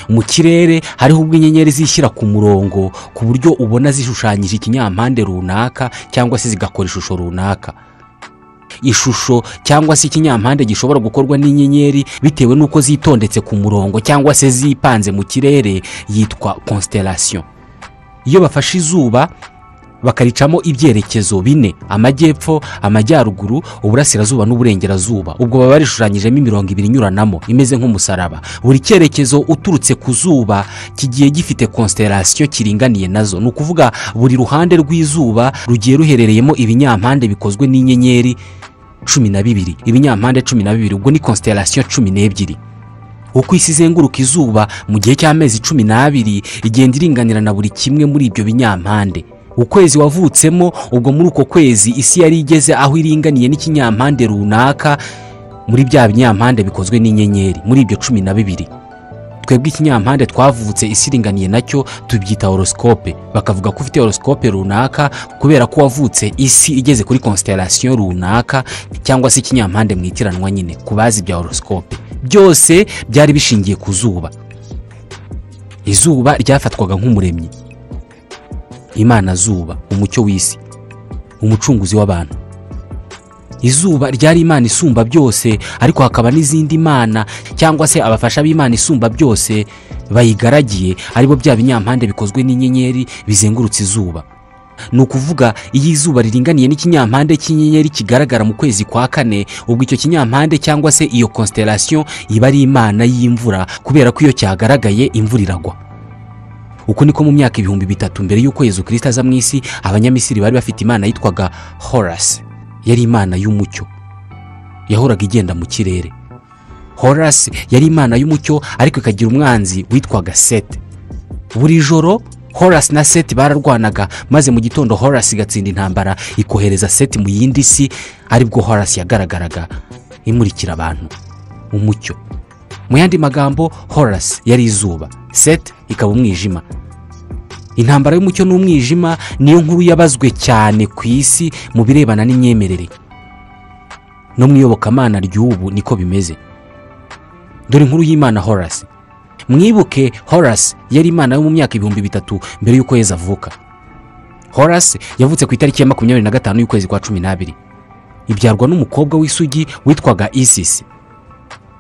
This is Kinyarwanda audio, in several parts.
mu kirere hariho ubwo inyenyeri zishyira ku murongo ku buryo ubona zishushanyije ikinyampande runaka cyangwa se zigakora ishusho runaka. Ishusho cyangwa se ikinyampande gishobora gukorwa n'inyenyeri bitewe n'uko zitondetse ku murongo cyangwa se zipanze mu kirere yitwa constellation. Iyo bafashe izuba bakaricamo ibyerekezo bine: amajyepfo, amajyaruguru, uburasirazuba n'uburengerazuba, ubwo baba barishushanyijemo imirongo ibiri inyuranamo imeze nk'umusaraba. Buri cyerekezo uturutse ku zuba kigiye gifite constellation kiringaniye nazo. Ni ukuvuga buri ruhande rw'izuba rugiye ruherereyemo ibinyampande bikozwe n'inyenyeri 12, ibinyampande 12, ubwo ni constellation 12. Uko isi izenguruka izuba mu gihe cy'amezi 12 igenda iringanira na buri kimwe muri ibyo binyampande. Ukwezi wavutsemo, ubwo muri uko kwezi isi yari igeze aho iringaniye n'ikinyampande runaka muri bya binyampande bikozwe n'inyenyeri muri ibyo 12. Twebwe ikinyampande twavutse isi iringaniye nacyo tubyita horoscope. Bakavuga ko ufite horoscope runaka kubera ko wavutse isi igeze kuri constellation runaka cyangwa se ikinyampande mwitiranwa nyine kubazi bya horoscope. Byose byari bishingiye ku zuba. Izuba ryafatwaga nk'umuremyi, Imana zuba, umucyo w'isi, umucunguzi w'abantu. Izuba ryari Imana isumba byose, ariko hakaba n'izindi mana cyangwa se abafasha b'Imana isumba byose bayigaragiye, aribo bya binyampande bikozwe n'inyenyeri bizengurutse izuba. Ni ukuvuga iyo izuba riringaniye n'ikinyampande cy'inyenyeri kigaragara mu kwezi kwa kane, ubwo icyo kinyampande cyangwa se iyo constellation iba ari Imana y'imvura, kubera ko iyo cyagaragaye imvura iragwa. Uko niko mu myaka 3000 mbere y'uko Yesu Kristo aza mu isi, abanyamisiri bari bafite imana yitwaga Horus. Yari imana y'umucyo, yahoraga igenda mu kirere. Horus yari imana y'umucyo, ariko ikagira umwanzi witwaga Set. Buri joro Horus na Set bararwanaga, maze mu gitondo Horus igatsinda intambara ikohereza Set mu yindi si, aribwo Horus yagaragaraga imurikira abantu umucyo. Mu yandi magambo, Horus yari izuba, Set ikaba umwijima. Intambara y'umucyo n'umwijima niyo nkuru yabazwe cyane ku isi mu birebana n'imyemerere. No mu iyobokamana ry'ubu niko bimeze. Dore inkuru y'Imana Horus. Mwibuke Horus yari imana yo mu myaka 3000 mbere y'uko Yesu avuka. Horus yavutse ku itariki ya 25 y'ukwezi kwa 12. Ibyarwa n'umukobwa w'isugi witwaga Isis.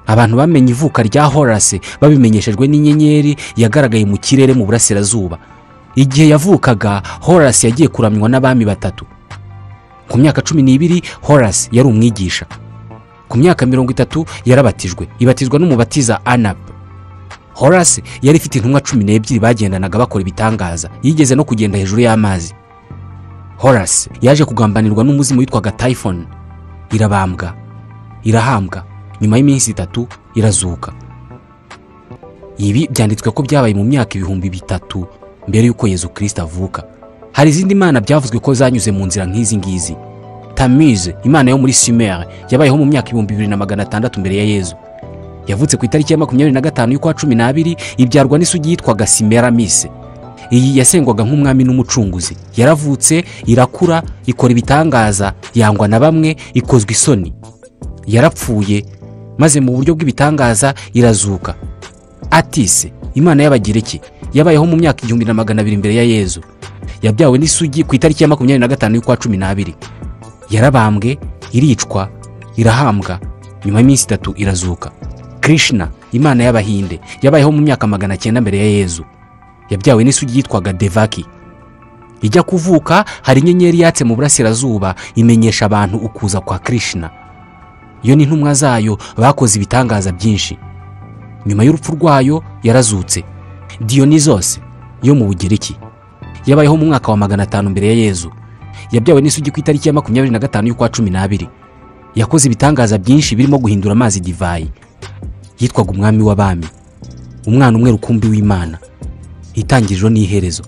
Abantu bamenye ivuka rya Horus babimenyeshejwe n'inyenyeri yagaragaye mu kirere mu burasirazuba. Igihe yavukaga, Horus yagiye kuramywa n'abami batatu. Ku myaka 12 Horus yari umwigisha. Ku myaka 30 yarabatijwe, ibatizwa n'umubatiza Anab. Horus yari ifite intumwa 12 bagendanaga bakora ibitangaza. Yigeze no kugenda hejuru y'amazi. Horus yaje kugambanirwa n'umuzimu witwaga Typhon, irabambwa, irahambwa. Nyuma y'iminsi 3 irazuka. Ibi byanditswe ko byabaye mu myaka 3000 mbere y'uko Yesu Kristo avuka. Hari izindi mana byavuzwe ko zanyuze mu nzira nk'izi ngizi. Tammuz, imana yo muri Sumer, yabayeho mu myaka 2600 mbere ya Yesu. Yavutse ku itariki ya 25 y'ukwa 12, ibyarwa n'isugi yitwaga Semiramis. Iyi yasengwaga nk'umwami n'umucunguzi. Yaravutse, irakura, ikora ibitangaza, yangwa na bamwe, ikozwe isoni. Yarapfuye, maze mu buryo bw'ibitangaza irazuka. Atise, imana y'Abagireki, yabayeho mu myaka 1200 mbere ya Yesu. Yabyawe n'isugi ku itariki ya 25 y'ukwa 12. Yarabambwe, iricwa, irahambwa, nyuma y'iminsi 3 irazuka. Krishna, imana y'Abahinde, yabayeho mu myaka 900 mbere ya Yesu. Yabyawe n'isugi yitwaga Devaki. Ijya kuvuka, hari inyenyeri yatse mu burasirazuba imenyesha abantu ukuza kwa Krishna. Iyo ni intumwa zayo bakoze ibitangaza byinshi. Nyuma y'urupfu rwayo yarazutse. Dionysos yo mu Bugiriki, yabayeho mu mwaka wa 500 mbere ya Yesu. Yabyawe n'isugi ku itariki ya 25 y'ukwa 12. Yakoze ibitangaza byinshi birimo guhindura amazi divayi. Yitwaga umwami w'abami, umwana umwe rukumbi w'Imana, itangiriro n'iherezo.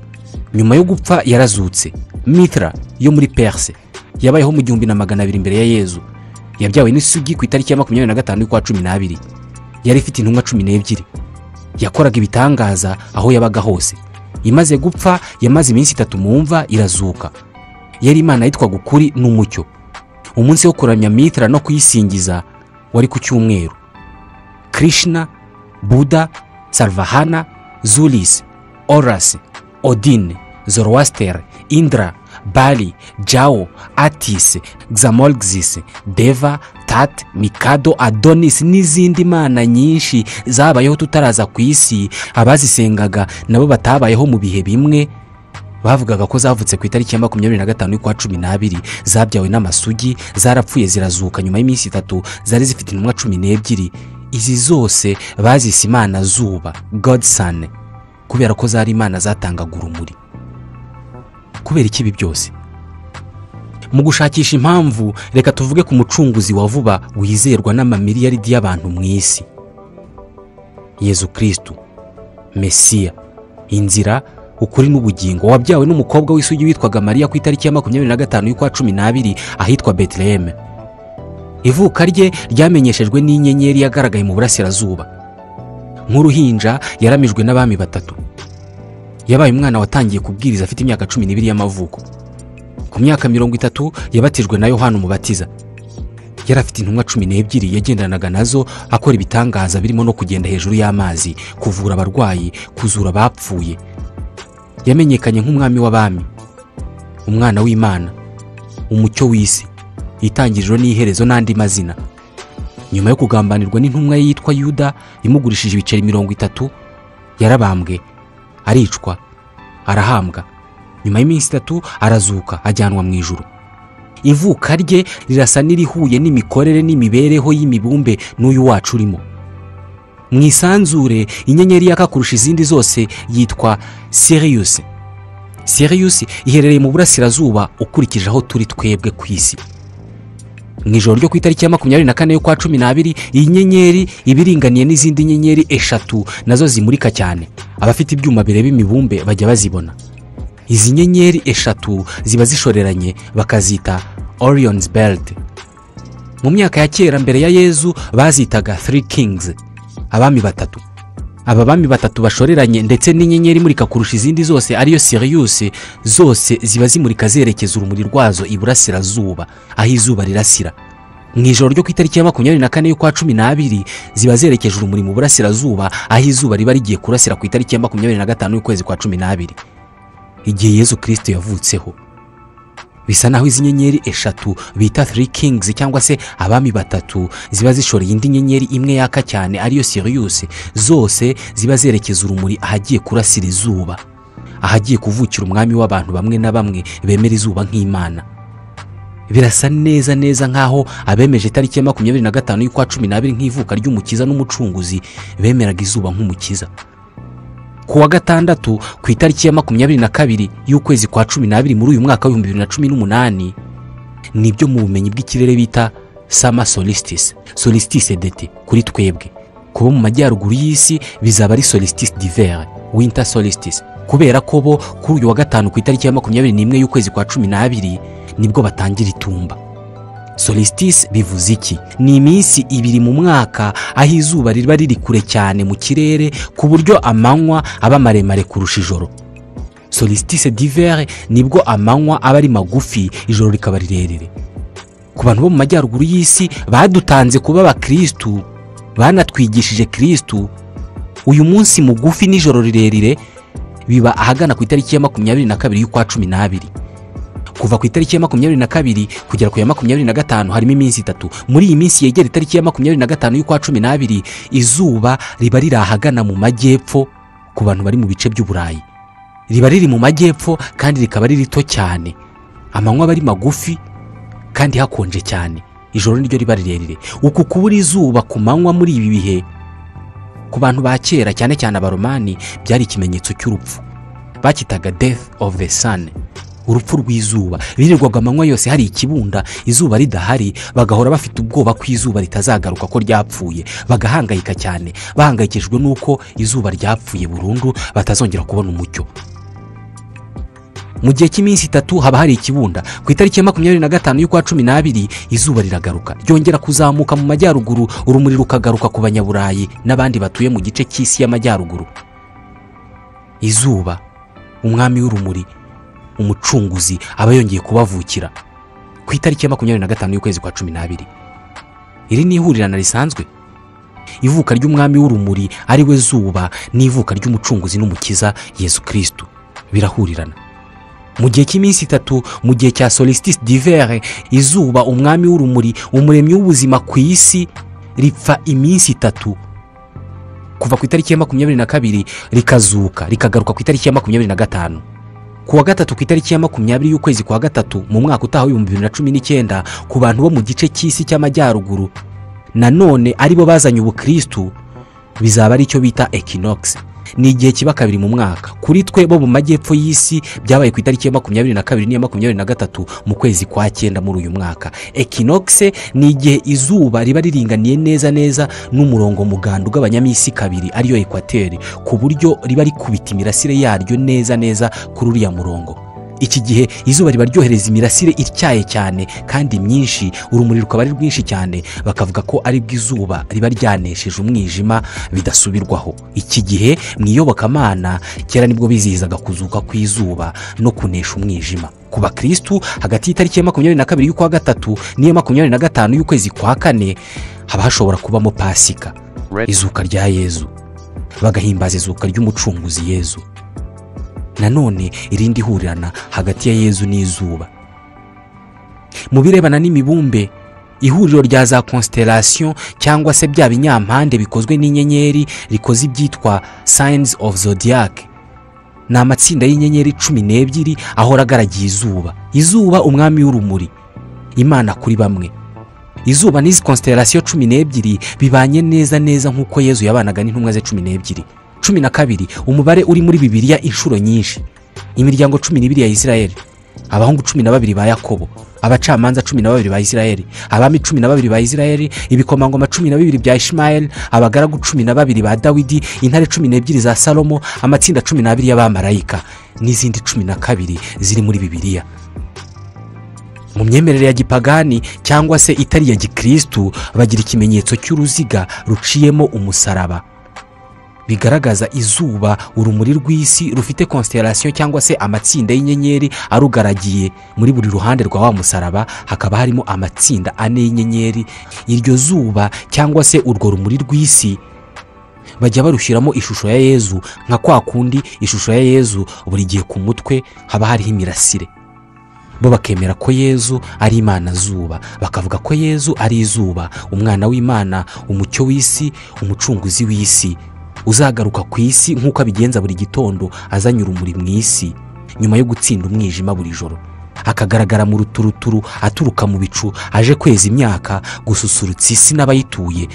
Nyuma yo gupfa yarazutse. Mithra yo muri Perse, yabayeho mu 1200 mbere ya Yesu. Yabyawe n'isugi ku itariki ya 25 y'ukwa 12. Yari ifite intumwa 12. Yakoraga ibitangaza aho yabaga hose. Imaze gupfa, yamaze iminsi 3 mu mva, irazuka. Yari imana yitwaga ukuri n'umucyo. Umunsi wo kuramya Mithra no kuyisingiza wari ku cyumweru. Krishna, Buddha, Salvahana, Zulis, Horus, Odin, Zoroaster, Indra, Bali, Jao, Atis, Xamolxis, Deva, Tat, Mikado, Adonis n'izindi mana nyinshi zabayeho tutaraza ku isi. Abazisengaga nabo batabayeho mu bihe bimwe bavugaga ko zavutse ku itariki ya 25 y'ukwa 12, zabyawe n'amasugi, zarapfuye zirazuka nyuma y'iminsi 3, zari zifite intumwa 12. Izi zose bazise imana zuba, God Sun, kubera ko zari imana zatangaga urumuri. Kubera iki ibi byose? Mu gushakisha impamvu, reka tuvuge ku mucunguzi wa vuba wizerwa n'amamiliyaridi y'abantu mu isi, Yezu Kristo, Mesiya, inzira, ukuri n'ubugingo, wabyawe n'umukobwa w'isugi witwaga Mariya ku itariki ya 25 y'ukwa 12 ahitwa Bethlehem. Ivuka rye ryamenyeshejwe n'inyenyeri yagaragaye mu burasirazuba. Nk'uruhinja yaramijwe n'abami batatu. Yabaye umwana watangiye kubwiriza afite imyaka 12 y'amavuko. Ku myaka 30 yabatijwe na Yohana Umubatiza. Yari afite intumwa 12 yagendanaga nazo, akora ibitangaza birimo no kugenda hejuru y'amazi, kuvura abarwayi, kuzura abapfuye. Yamenyekanye nk'umwami w'abami, umwana w'Imana, umucyo w'isi, itangiriro n'iherezo n'andi mazina. Nyuma yo kugambanirwa n'intumwa yitwa Yuda imugurishije ibiceri 30, yarabambwe, aricwa, arahambwa. Nyuma y'iminsi 3 arazuka ajyanwa mu ijuru. Ivuka rye rirasa n'irihuye n'imikorere n'imibereho y'imibumbe n'uyu wacu urimo. Mu isanzure, inyenyeri yaka kurusha izindi zose yitwa Sirius. Sirius iherereye mu burasirazuba ukurikije aho turi twebwe ku isi. Mu ijoro ryo ku itariki ya 24 y'ukwa 12, iyi nyenyeri ibiringaniye n'izindi nyenyeri 3 nazo zimurika cyane. Abafite ibyuma bireba imibumbe bajya bazibona. Izi nyenyeri 3 ziba zishoreranye bakazita Orion's Belt. Mu myaka ya kera mbere ya Yezu bazitaga Three Kings, abami batatu. Aba bami batatu bashoreranye ndetse n'inyenyeri imurika kurusha izindi zose ariyo Sirius, zose ziba zimurika zerekeza urumuri rwazo iburasirazuba aho izuba rirasira. Mu ijoro ryo ku itariki ya 24 y'ukwa 12 ziba zerekeje urumuri mu burasirazuba aho izuba riba rigiye kurasira ku itariki ya 25 y'ukwezi kwa 12. Igihe Yezu Kristo yavutseho, bisa naho izi nyenyeri 3 bita Three Kings cyangwa se abami batatu ziba zishoreye indi nyenyeri imwe yaka cyane ariyo Sirius, zose ziba zerekeza urumuri ahagiye kurasira izuba, ahagiye kuvukira umwami w'abantu bamwe na bamwe bemera izuba nk'Imana. Birasa neza nkaho abemeje tariki ya 25 y'ukwa 12 nk'ivuka ry'umukiza n'umucunguzi bemeraga izuba nk'umukiza. Ku wa gatandatu ku itariki ya 22 y'ukwezi kwa 12 muri uyu mwaka wa 2018 nibyo mu bumenyi bw'ikirere bita Summer Solstice, Solstice d'été kuri twebwe. Kuba mu majyaruguru y'isi bizaba ari Solstice d'hiver, Winter Solstice, kubera ko bo kuri uyu wa gatanu ku itariki ya 21 y'ukwezi kwa 12 nibwo batangira itumba. Solstice bivuze iki? Ni iminsi 2 mu mwaka aho izuba riba riri kure cyane mu kirere ku buryo amanywa aba maremare kurusha ijoro. Solstice d'hiver nibwo amanywa aba ari magufi, ijoro rikaba rirerire. Ku bantu bo mu majyaruguru y'isi badutanze kuba abakristo, banatwigishije Kristo, uyu munsi mugufi n'ijoro rirerire biba ahagana ku itariki ya 22 y'ukwa 12. Kuva ku itariki ya 22 kugera ku ya 25 harimo iminsi 3. Muri iyi minsi yegera itariki ya 25 y'ukwa 12 izuba riba riri ahagana mu majyepfo. Ku bantu bari mu bice by'Uburayi riba riri mu majyepfo kandi rikaba riri rito cyane. Amanywa bari magufi kandi hakonje cyane, ijoro niryo riba rirerire. Uku kubura izuba ku manywa muri ibi bihe ku bantu ba kera cyane cyane abaromani byari ikimenyetso cy'urupfu. Bakitaga death of the sun, urupfu rw'izuba. Birirwaga amanywa yose hari ikibunda, izuba ridahari, bagahora bafite ubwoba ko izuba ritazagaruka ko ryapfuye, bagahangayika cyane, bahangayikishijwe nuko izuba ryapfuye burundu batazongera kubona umucyo. Mu gihe cy'iminsi 3 haba hari ikibunda. Ku itariki ya 25 y'ukwa 12 izuba riragaruka, ryongera kuzamuka mu majyaruguru, urumuri rukagaruka ku banyaburayi n'abandi batuye mu gice cy'isi y'amajyaruguru. Izuba, umwami w'urumuri, umucunguzi aba yongeye kubavukira ku itariki ya 25 y'ukwezi kwa 12. Iri ni ihurirana risanzwe. ivuka ry'umwami w'urumuri ari we zuba n'ivuka ry'umucunguzi n'umukiza Yesu Kristo birahurirana. Mu gihe cy'iminsi 3 mu gihe cya solstice d'hiver, izuba umwami w'urumuri umuremyi w'ubuzima ku isi ripfa iminsi 3 kuva ku itariki ya 22 rikazuka rikagaruka ku itariki ya 25. Kuwa gatatu ku itariki ya 20 y'ukwezi kwa gatatu mu mwaka utaha 2019 ku bantu bo mu gice cy'isi cy'amajyaruguru nanone aribo bazanye ubukristo bizaba ari cyo bita equinox. Ni igihe kiba kabiri mu mwaka. Kuri twe bo mu majyepfo y'isi byabaye ku itariki ya 22 n'iya 23 mu kwezi kwa 9 muri uyu mwaka. Equinox ni igihe izuba riba riringaniye neza n'umurongo muganda ugabanyamisi kabiri ariyo equateur, ku buryo riba rikubita imirasire yaryo neza kuri uriya murongo. Iki gihe izuba riba ryohereza imirasire ityaye cyane kandi myinshi, urumuri rukaba ari rwinshi cyane, bakavuga ko ari bw'izuba riba ryanesheje umwijima bidasubirwaho. Iki gihe mwiyobokamana kera nibwo bizihizaga kuzuka kw'izuba no kunesha umwijima. Ku bakristo hagati y'itariki ya 22 y'ukwa gatatu n'iya 25 y'ukwezi kwa 4 haba hashobora kubamo Pasika, izuka rya Yezu, bagahimbaza izuka ry'umucunguzi Yezu. Nanone irindi hurirana hagati ya Yezu n'izuba. Mu birebana n'imibumbe, ihuriro rya za constellation cyangwa se bya binyampande bikozwe n'inyenyeri rikoze ibyitwa signs of zodiac. Ni amatsinda y'inyenyeri 12 ahora agaragiye izuba. Izuba umwami w'urumuri, Imana kuri bamwe. Izuba n'izi constellation 12 bibanye neza nk'uko Yezu yabanaga n'intumwa ze 12. 12 umubare uri muri Bibiliya inshuro nyinshi. Imiryango 12 ya Isirayeli, abahungu 12 ba Yakobo, abacamanza 12 ba Isirayeli, abami 12 ba Isirayeli, ibikomangoma 12 bya Ishmael, abagaragu 12 ba Dawidi, intare 12 za Salomo, amatsinda 12 y'abamarayika n'izindi 12 ziri muri Bibiliya. Mu myemerere ya gipagani cyangwa se itari ya gikristo bagira ikimenyetso cy'uruziga ruciyemo umusaraba, bigaragaza izuba urumuri rw'isi rufite constellation cyangwa se amatsinda y'inyenyeri arugaragiye. Muri buri ruhande rwa wa musaraba hakaba harimo amatsinda 4 y'inyenyeri. Iryo zuba cyangwa se urwo rumuri rw'isi bajya barushyiramo ishusho ya Yezu, nka kwa kundi ishusho ya Yezu buri gihe ku mutwe haba hariho imirasire. Bo bakemera ko Yezu ari Imana zuba, bakavuga ko Yezu ari izuba, umwana w'Imana, umucyo w'isi, umucunguzi w'isi, uzagaruka ku isi nk'uko abigenza buri gitondo azanye urumuri mu isi nyuma yo gutsinda umwijima buri joro. Akagaragara mu ruturuturu aturuka mu bicu, aje kweza imyaka, gususurutsa isi n'abayituye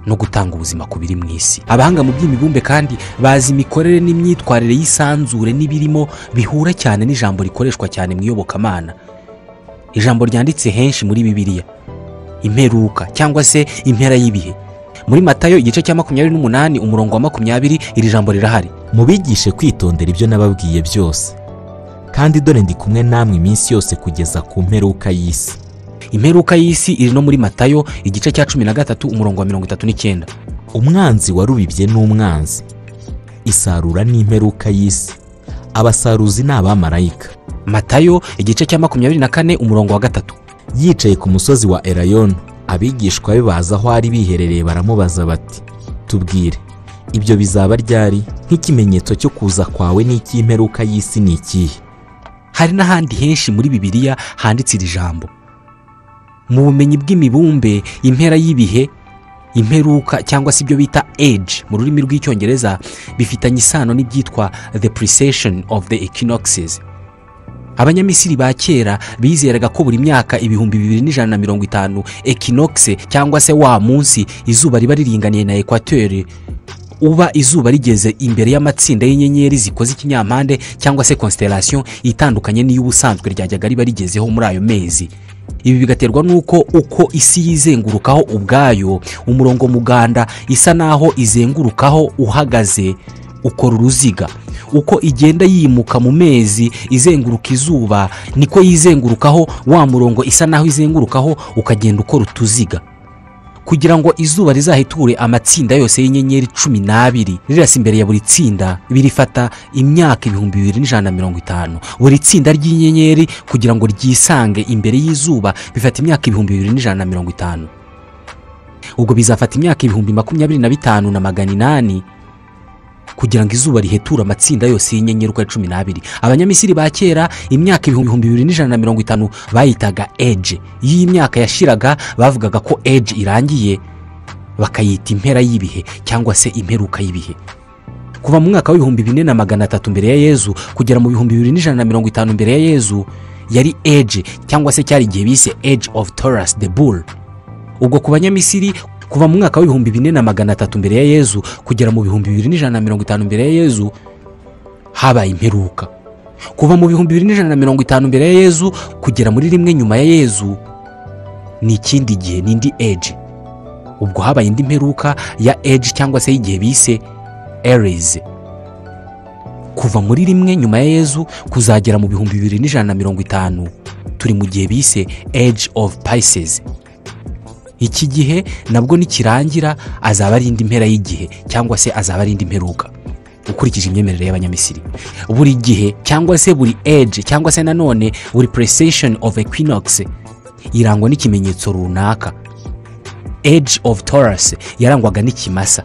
no gutanga ubuzima ku biri mu isi. Abahanga mu by'imibumbe kandi bazi imikorere n'imyitwarire y'isanzure n'ibirimo bihura cyane n'ijambo rikoreshwa cyane mu iyobokamana. Ijambo ryanditse henshi muri Bibiliya, imperuka cyangwa se impera y'ibihe. Muri Matayo igice cya 28 umurongo wa 20 iri jambo rirahari: mubigishe kwitondera ibyo nababwiye byose, kandi dore ndi kumwe namwe iminsi yose kugeza ku mperuka y'isi. Imperuka y'isi iri no muri Matayo igice cya 13 umurongo wa 39. Umwanzi warubibye n'umwanzi, isarura n'imperuka y'isi, abasaruzi n'abamarayika. Matayo igice cya 24 umurongo wa 3. Yicaye ku musozi wa Elayono, abigishwa be baza aho ari biherereye baramubaza bati, tubwire ibyo bizaba ryari, nk'ikimenyetso cyo kuza kwawe n'icy'imperuka y'isi ni ikihe? Hari n'ahandi henshi muri Bibiliya handitse iri jambo. Mu bumenyi bw'imibumbe, impera y'ibihe, imperuka cyangwa se ibyo bita age mu rurimi rw'icyongereza bifitanye isano n'ibyitwa the precession of the equinoxes. Abanyamisiri ba kera bizeraga ko buri myaka 2150 equinoxe cyangwa se wa munsi izuba riba riringaniye na equateur, uba izuba rigeze imbere y'amatsinda y'inyenyeri zikoze ikinyampande cyangwa se constellation itandukanye n'iy'ubusanzwe ryajyaga riba rigezeho muri ayo mezi. Ibi bigaterwa nuko uko isi yizengurukaho ubwayo, umurongo muganda isa naho izengurukaho uhagaze ukora uruziga. Uko igenda yimuka mu mezi izenguruka izuba, niko yizengurukaho wa murongo isa naho izengurukaho ukagenda ukora utuziga. Kugira ngo izuba rizahiture amatsinda yose y'inyenyeri 12 rirasa imbere ya buri tsinda, birifata imyaka 2150. Buri tsinda ry'inyenyeri kugira ngo ryisange imbere y'izuba bifata imyaka 2150. ubwo bizafata imyaka 25,800 kugira ngo izuba riheture amatsinda yose y'inyenyeri uko ari 12. Abanyamisiri ba kera imyaka 2150 bayitaga age. Iyo imyaka yashiraga bavugaga ko age irangiye bakayita impera y'ibihe cyangwa se imperuka y'ibihe. Kuva mu mwaka wa 2300 mbere ya Yezu kugera mu 2150 mbere ya Yezu yari age cyangwa se cyari igihe bise age of Taurus the bull. Ubwo ku banyamisiri kuva mu mwaka wa 2400 mbere ya Yezu kugera mu 2150 mbere ya Yezu habaye imperuka. Kuva mu 2150 mbere ya Yezu kugera muri rimwe nyuma ya Yezu ni ikindi gihe, n'indi age. Ubwo habaye indi mperuka ya age cyangwa se igihe bise Aries. Kuva muri rimwe nyuma ya Yezu kuzagera mu 2150 turi mu gihe bise age of Pisces. Iki gihe nabwo nikirangira azaba ari indi mpera y'igihe cyangwa se azaba ari indi mperuka ukurikije imyemerere y'abanyamisiri. Buri gihe cyangwa se buri age cyangwa se nanone buri precession of equinox irangwa n'ikimenyetso runaka. Age of Taurus yarangwaga n'ikimasa.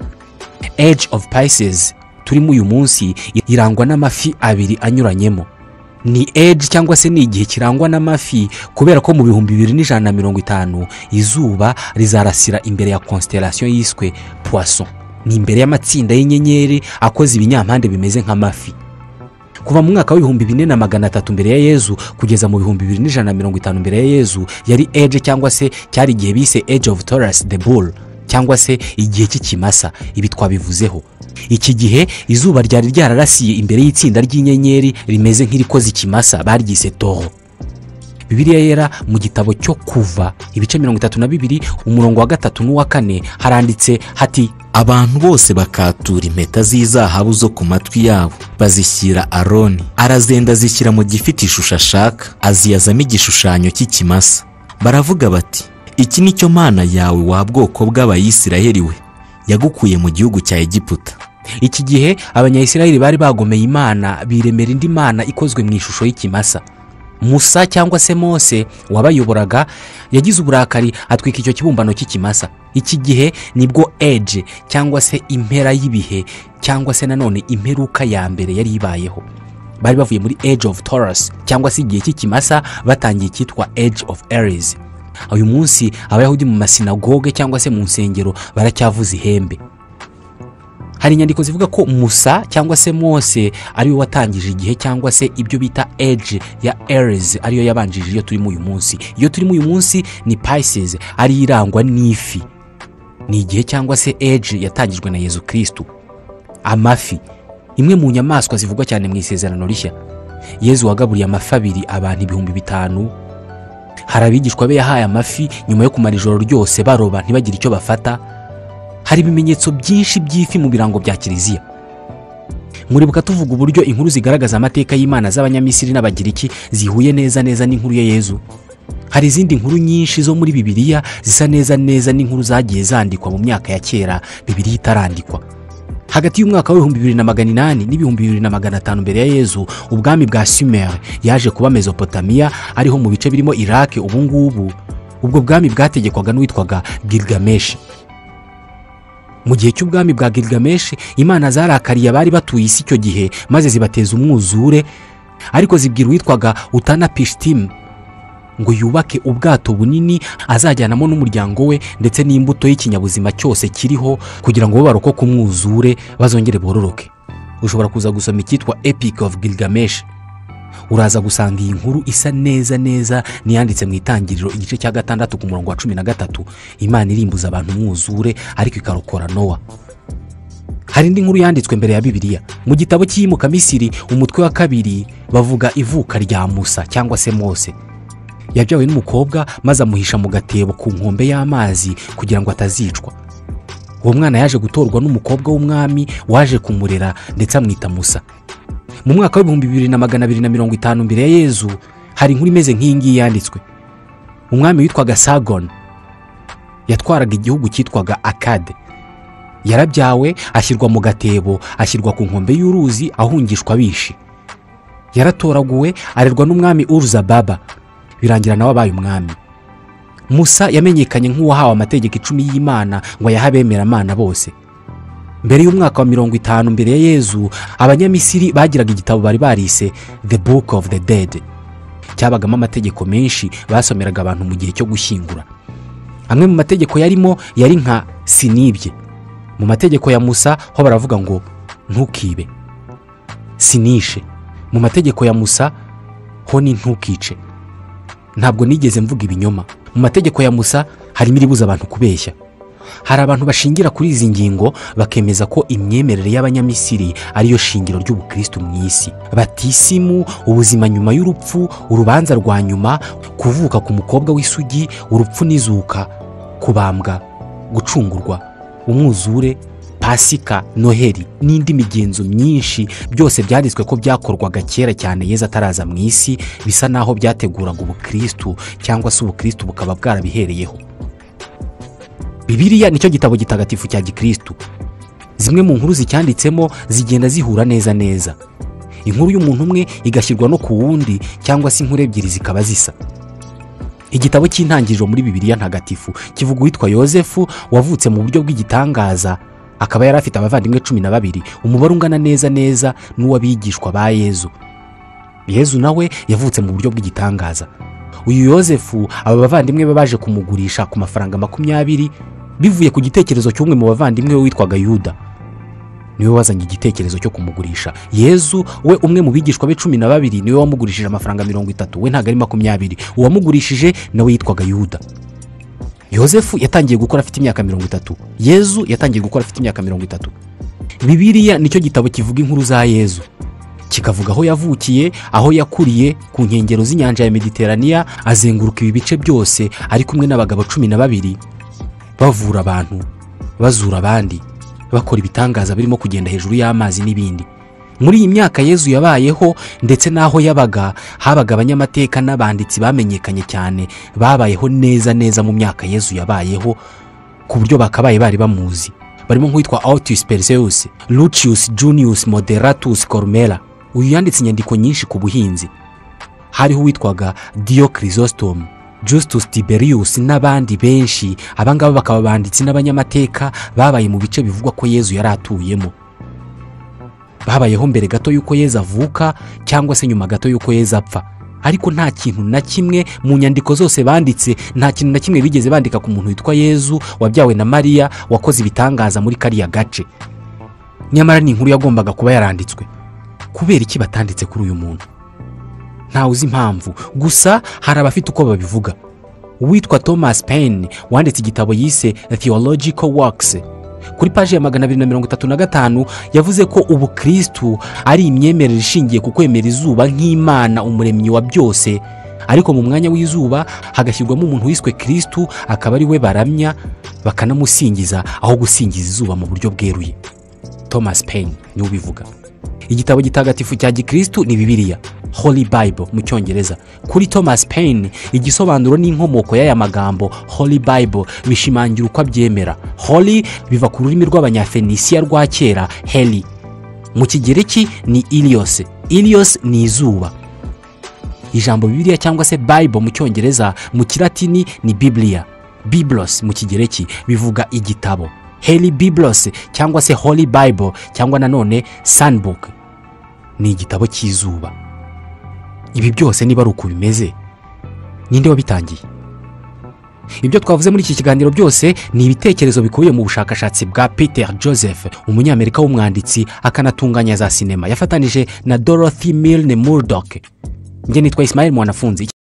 Age of Pisces turimo uyu munsi irangwa n'amafi abiri anyuranyemo. Ni age cyangwa se ni igihe kirangwa n'amafi kubera ko mu 2150 izuba rizarasira imbere ya constellation yiswe Poisson. Ni imbere y'amatsinda y'inyenyeri akoze ibinyampande bimeze nk'amafi. Kuva mu mwaka wa 2300 mbere ya Yezu kugeza mu 2150 mbere ya Yezu yari age cyangwa se cyari igihe bise age of Taurus the bull cyangwa se igihe cy'ikimasa. Ibi twabivuzeho. Iki gihe izuba ryari ryararasiye imbere y'itsinda ry'inyenyeri rimeze nk'irikoze ikimasa baryise Toro. Bibiliya yera mu gitabo cyo Kuva ibice 32 umurongo wa 3 n'uwa 4 haranditse hati abantu bose bakatura impeta z'izahabu zo ku matwi yabo bazishyira Aroni, arazenda zishyira mu gifite ishusho ashaka, aziyazamo igishushanyo cy'ikimasa. Baravuga bati, iki ni cyo Mana yawe wa bwoko bw'Abayisiraheli we yagukuye mu gihugu cya Egiputa. Iki gihe abanyayisiraheli bari bagomeye Imana biremera indi mana ikozwe mu ishusho y'ikimasa. Musa cyangwa se Mose wabayoboraga yagize uburakari atwika icyo kibumbano cy'ikimasa. Iki gihe nibwo age cyangwa se impera y'ibihe cyangwa se nanone imperuka ya mbere yari ibayeho. Bari bavuye muri age of Taurus cyangwa se igihe cy'ikimasa batangiye cyitwa age of Aries. Uyu munsi abayahudi mu masinagoge cyangwa se mu nsengero baracyavuza ihembe. Hari inyandiko zivuga ko Musa cyangwa se Mose ariwe watangije igihe cyangwa se ibyo bita age ya Aries ariyo yabanjije iyo turimo uyu munsi. Iyo turimo uyu munsi ni Pisces ari irangwa n'ifi. Ni igihe cyangwa se age yatangijwe na Yezu Kristo. Amafi imwe mu nyamaswa zivugwa cyane mu Isezerano Rishya. Yezu wagaburiye amafi abiri abantu 5,000. Hari abigishwa be yahaye amafi nyuma yo kumara ijoro ryose baroba ntibagire icyo bafata. Hari ibimenyetso byinshi by'ifi mu birango bya Kiliziya. Muribuka tuvuga uburyo inkuru zigaragaza amateka y'Imana z'Abanyamisiri n'Abagiriki zihuye neza n'inkuru ya Yezu. Hari izindi nkuru nyinshi zo muri Bibiliya zisa neza n'inkuru zagiye zandikwa mu myaka ya kera Bibiliya itarandikwa. Hagati y'umwaka wa 2800 n'2500 mbere ya Yezu ubwami bwa Sumer yaje kuba Mesopotamia ariho mu bice birimo Iraq ubu ngubu. Ubwo bwami bwategekwaga n'uwitwaga Gilgamesh. Mu gihe cy'ubwami bwa Gilgamesh Imana zarakariye abari batuye isi icyo gihe maze zibateza umwuzure, ariko zibwira uwitwaga Utanapishtim ngo yubake ubwato bunini azajyanamo n'umuryango we ndetse n'imbuto y'ikinyabuzima cyose kiriho kugira ngo barokoke umwuzure bazongere bororoke. Ushobora kuza gusoma icyitwa Epic of Gilgamesh. Uraza gusanga iyi nkuru isa neza niyanditse mu Itangiriro igice cya 6 ku murongo wa 13. Imana irimbuza abantu umwuzure ariko ikarokora Nowa. Hari indi nkuru yanditswe mbere ya Bibiliya mu gitabo cy'iyimuka Misiri umutwe wa 2 bavuga ivuka rya Musa cyangwa se Mose. Yabyawe n'umukobwa maze amuhisha mu gatebo ku nkombe y'amazi kugira ngo atazicwa. Uwo mwana yaje gutorwa n'umukobwa w'umwami waje kumurera ndetse amwita Musa. Mu mwaka wa 2250 mbere ya Yezu hari inkuru imeze nk'ingi yanditswe. Umwami witwaga Sargon yatwaraga igihugu cyitwaga Akkad. Yarabyawe ashyirwa mu gatebo, ashyirwa ku nkombe y'uruzi ahungishwa bishi. Yaratoraguwe arerwa n'umwami Urzababa birangira nawe abaye umwami. Musa yamenyekanye nk'uwahawe amategeko 10 y'Imana ngo ayahe abemeramana bose. Mbere y'umwaka wa 50 mbere ya Yezu, abanyamisiri bagiraga igitabo bari barise The Book of the Dead. Cyabagamo amategeko menshi basomeraga abantu mu gihe cyo gushyingura. Amwe mu mategeko yarimo yari nka sinibye. Mu mategeko ya Musa ho baravuga ngo ntukibe, sinishe. Mu mategeko ya Musa ho ni ntukice. Ntabwo nigeze mvuga ibinyoma. Mu mategeko ya Musa harimo iribuza abantu kubeshya. Hari abantu bashingira kuri izi ngingo bakemeza ko imyemerere y'abanyamisiri ariyo shingiro ry'ubukristo mu isi. Batisimu, ubuzima nyuma y'urupfu, urubanza rwa nyuma, kuvuka ku mukobwa w'isugi, urupfu n'izuka, kubambwa, gucungurwa, umwuzure, Pasika, Noheli n'indi migenzo myinshi, byose byanditswe ko byakorwaga kera cyane Yezu ataraza mu isi, bisa naho byateguraga ubukristo cyangwa se ubukristo bukaba bwarabihereyeho. Bibiliya nicyo gitabo gitagatifu cya Gikristo. Zimwe mu nkuru zicyanditsemo zigenda zihura neza neza. Inkuru y'umuntu umwe igashyirwa no ku wundi cyangwa se inkuru ebyiri zikaba zisa. Igitabo cy'intangiriro muri Bibiliya ntagatifu kivuga witwa Yosefu wavutse mu buryo bw'igitangaza, akaba yari afite abavandimwe 12, umubare ungana neza neza n'uwabigishwa ba Yezu. Yezu nawe yavutse mu buryo bw'igitangaza. Uyu Yosefu aba bavandimwe babaje kumugurisha ku mafaranga 20 bivuye ku gitekerezo cy'umwe mu bavandimwe we witwaga Yuda. Niwe wazanye igitekerezo cyo kumugurisha. Yezu we umwe mu bigishwa be 12 niwe wamugurishije amafaranga 30, we ntago ari 20. Uwamugurishije nawe yitwaga Yuda. Yosefu yatangiye gukora afite imyaka 30. Yezu yatangiye gukora afite imyaka 30. Bibiliya nicyo gitabo kivuga inkuru za Yezu. Kikavuga aho yavukiye, aho yakuriye ku nkengero z'inyanja ya Mediterania, azenguruka ibi bice byose ari kumwe n'abagabo 12 bavura abantu, bazura abandi, bakora ibitangaza birimo kugenda hejuru y'amazi n'ibindi. Muri iyi myaka Yezu yabayeho ndetse naho yabaga habaga abanyamateka n'abanditsi bamenyekanye cyane babayeho neza neza mu myaka Yezu yabayeho ku buryo bakabaye bari bamuzi. Barimo nk'uwitwa Autius Perseus, Lucius Junius Moderatus Cormera. Uyu yanditse inyandiko nyinshi ku buhinzi. Hariho uwitwaga Dio Chrysostom, Justus Tiberius n'abandi benshi. Abangaba bakaba banditsi n'abanyamateka babaye mu bice bivugwa ko Yezu yari atuyemo. Babayeho mbere gato yuko Yezu avuka cyangwa se nyuma gato yuko Yezu apfa. Ariko nta kintu na kimwe mu nyandiko zose banditse, nta kintu na kimwe bigeze bandika ku muntu witwa Yezu wabyawe na Mariya wakoze ibitangaza muri kariya gace. Nyamara ni inkuru yagombaga kuba yaranditswe. Kubera iki batanditse kuri uyu muntu? Ntawe uzi impamvu, gusa hari abafite uko babivuga. Uwitwa Thomas Paine wanditse igitabo yise Theological Works, kuri paji ya 235 yavuze ko ubukristo ari imyemerere ishingiye ku kwemera izuba nk'Imana umuremyi wa byose, ariko mu mwanya w'izuba hagashyirwamo umuntu wiswe Kristo, akaba ari we baramya bakanamusingiza aho gusingiza izuba mu buryo bweruye. Thomas Paine niwe ubivuga. Igitabo gitagatifu cya Gikristo ni Bibiliya, Holy Bible mu Cyongereza. Kuri Thomas Paine igisobanuro n'inkomoko y'aya magambo Holy Bible bishimangira uko abyemera. Holy biva ku rurimi rw'abanyafenisiya rwa kera heli. Mu Kigereki ni Ilios. Ilios ni izuba. Ijambo Bibiliya cyangwa se Bible mu Cyongereza, mu Kilatini ni Biblia. Biblos mu Kigereki bivuga igitabo. Heli Biblos cyangwa se Holy Bible cyangwa nanone Sunbook ni igitabo cy'izuba. Ibi byose niba ari uko bimeze, ninde wabitangiye? Ibyo twavuze muri iki kiganiro byose ni ibitekerezo bikubiye mu bushakashatsi bwa Peter Joseph, umunyamerika w'umwanditsi akanatunganya za sinema, yafatanije na Dorothy Milne Murdoch. Nge nitwa Ismael Mwanafunzi.